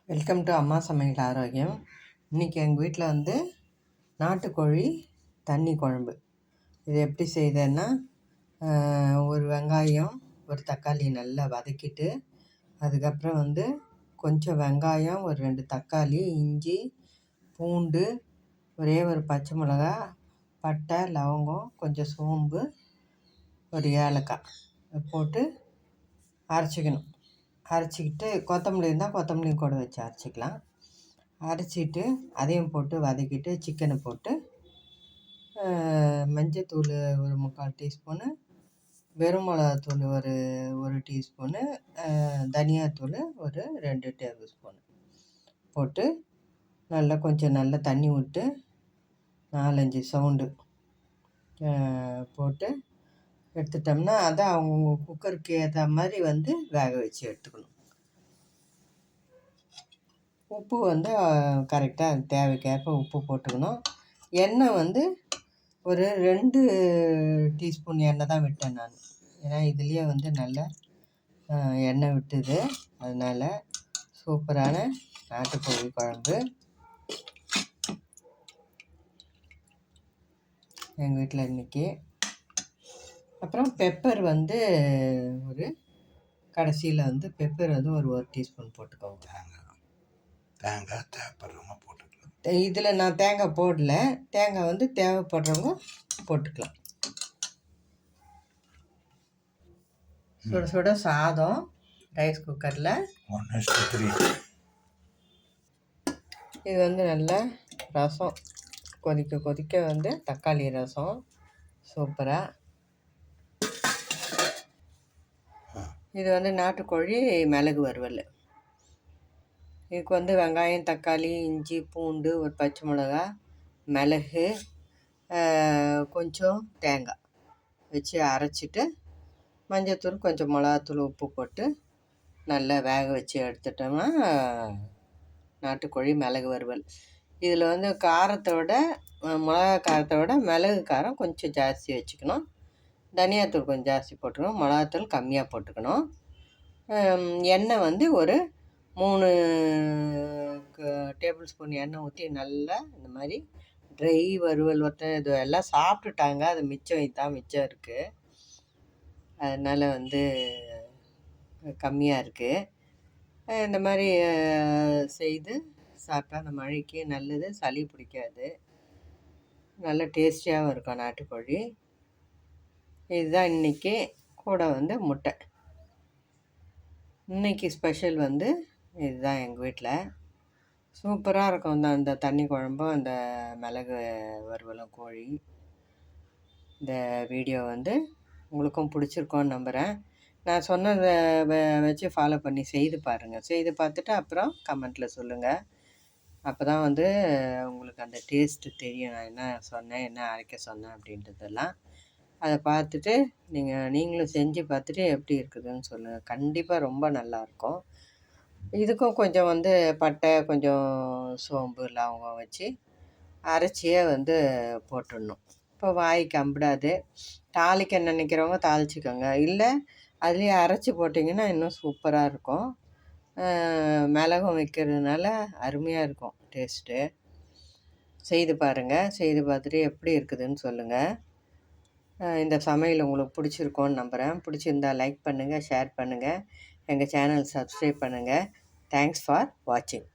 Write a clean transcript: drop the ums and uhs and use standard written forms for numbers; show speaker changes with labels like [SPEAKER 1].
[SPEAKER 1] Welcome to அம்மா சமையல் ஆரோக்கியம். இன்றைக்கி எங்கள் வீட்டில் வந்து நாட்டுக்கோழி தண்ணி குழம்பு. இது எப்படி செய்தேன்னா, ஒரு வெங்காயம் ஒரு தக்காளி நல்லா வதக்கிட்டு, அதுக்கப்புறம் வந்து கொஞ்சம் வெங்காயம் ஒரு 2 தக்காளி, இஞ்சி, பூண்டு, ஒரே ஒரு பச்சை மிளகா, பட்டை, லவங்கம், கொஞ்சம் சோம்பு, ஒரு ஏலக்காய் போட்டு அரைச்சிக்கணும். அரைச்சிக்கிட்டு கொத்தமல்லி இருந்தால் கொத்தமல்லி கூட வச்சு அரைச்சிக்கலாம். அரைச்சிட்டு அதையும் போட்டு வதக்கிட்டு சிக்கனை போட்டு மஞ்சத்தூள் ஒரு 3/4 டீஸ்பூனு, வெறும் மிளகாத்தூள் ஒரு டீஸ்பூனு, தனியாத்தூள் ஒரு 2 டேபிள் ஸ்பூனு போட்டு நல்லா தண்ணி விட்டு 4-5 சவுண்டு போட்டு எடுத்துட்டோம்னா, அதை அவங்க குக்கருக்கு ஏற்ற மாதிரி வந்து வேக வச்சு எடுத்துக்கணும். உப்பு வந்து கரெக்டாக தேவைக்கேற்ப உப்பு போட்டுக்கணும். எண்ணெய் வந்து ஒரு 2 டீஸ்பூன் எண்ணெய் தான் விட்டேன் நான். ஏன்னா இதுலேயே வந்து நல்லா எண்ணெய் விட்டுது. அதனால் சூப்பரான நாட்டுக்கோழி குழம்பு எங்கள் வீட்டில் இன்றைக்கி. அப்புறம் பெப்பர் வந்து ஒரு கடைசியில் வந்து பெப்பர் வந்து ஒரு டீஸ்பூன் போட்டுக்கோங்க.
[SPEAKER 2] தேங்காய் தேவைப்படுறவங்க போட்டுக்கலாம்.
[SPEAKER 1] இதில் நான் தேங்காய் போடல. தேங்காய் வந்து தேவைப்படுறவங்க போட்டுக்கலாம். சுட சுட சாதம் ரைஸ் குக்கரில்
[SPEAKER 2] 1:3.
[SPEAKER 1] இது வந்து நல்லா ரசம் கொதிக்க வந்து தக்காளி ரசம் சூப்பராக. இது வந்து நாட்டுக்கோழி மிளகு வறுவல். இதுக்கு வந்து வெங்காயம், தக்காளி, இஞ்சி, பூண்டு, ஒரு பச்சை மிளகா, மிளகு, கொஞ்சம் தேங்காய் வச்சு அரைச்சிட்டு மஞ்சத்தூள், கொஞ்சம் மிளகாத்தூள், உப்பு போட்டு நல்லா வேக வச்சு எடுத்துட்டோம்னா நாட்டுக்கோழி மிளகு வறுவல். இதில் வந்து காரத்தை விட மிளகா காரத்தை விட மிளகு காரம் கொஞ்சம் ஜாஸ்தி வச்சுக்கணும். தனியாத்தூள் கொஞ்சம் ஜாஸ்தி போட்டுக்கணும். மிளகாத்தூள் கம்மியாக போட்டுக்கணும். எண்ணெய் வந்து ஒரு 3 டேபிள் ஸ்பூன் எண்ணெய் ஊற்றி நல்லா இந்த மாதிரி ட்ரை வறுவல் இது எல்லாம் சாப்பிட்டுட்டாங்க. அது மிச்சம் இருக்குது. அதனால் வந்து கம்மியாக இருக்குது. இந்த மாதிரி செய்து சாப்பிட்டா அந்த மழைக்கு நல்லது, சளி பிடிக்காது, நல்ல டேஸ்டியாகவும் இருக்கும் நாட்டுக்கோழி. இதுதான் இன்றைக்கி. கூட வந்து முட்டை. இன்றைக்கி ஸ்பெஷல் வந்து இதுதான் எங்கள் வீட்டில். சூப்பராக இருக்கும் அந்த தண்ணி குழம்பும் அந்த மிளகு வறுவலும் கோழி. இந்த வீடியோ வந்து உங்களுக்கும் பிடிச்சிருக்கோன்னு நம்புகிறேன். நான் சொன்னதை வச்சு ஃபாலோ பண்ணி செய்து பாருங்கள். செய்து பார்த்துட்டு அப்புறம் கமெண்ட்டில் சொல்லுங்கள். அப்போ தான் வந்து உங்களுக்கு அந்த டேஸ்ட்டு தெரியும். நான் என்ன சொன்னேன், என்ன அரைக்க சொன்னேன் அப்படின்றதெல்லாம். அதை பார்த்துட்டு நீங்களும் செஞ்சு பார்த்துட்டு எப்படி இருக்குதுன்னு சொல்லுங்கள். கண்டிப்பாக ரொம்ப நல்லாயிருக்கும். இதுக்கும் கொஞ்சம் வந்து பட்டை, கொஞ்சம் சோம்பு, லவங்கம் வச்சு அரைச்சியே வந்து போட்டுடணும். இப்போ வாய்க்கு அம்பிடாது. தாளிக்க நினைக்கிறவங்க தாளிச்சிக்கோங்க. இல்லை அதுலேயே அரைச்சி போட்டிங்கன்னா இன்னும் சூப்பராக இருக்கும். மிளகும் வைக்கிறதுனால அருமையாக இருக்கும் டேஸ்ட்டு. செய்து பாருங்கள். செய்து பார்த்துட்டு எப்படி இருக்குதுன்னு சொல்லுங்கள். இந்த சமையல் உங்களுக்கு பிடிச்சிருக்கோன்னு நம்புகிறேன். பிடிச்சிருந்தா லைக் பண்ணுங்கள், ஷேர் பண்ணுங்கள், எங்கள் சேனல் சப்ஸ்கிரைப் பண்ணுங்கள். தேங்க்ஸ் ஃபார் வாட்சிங்.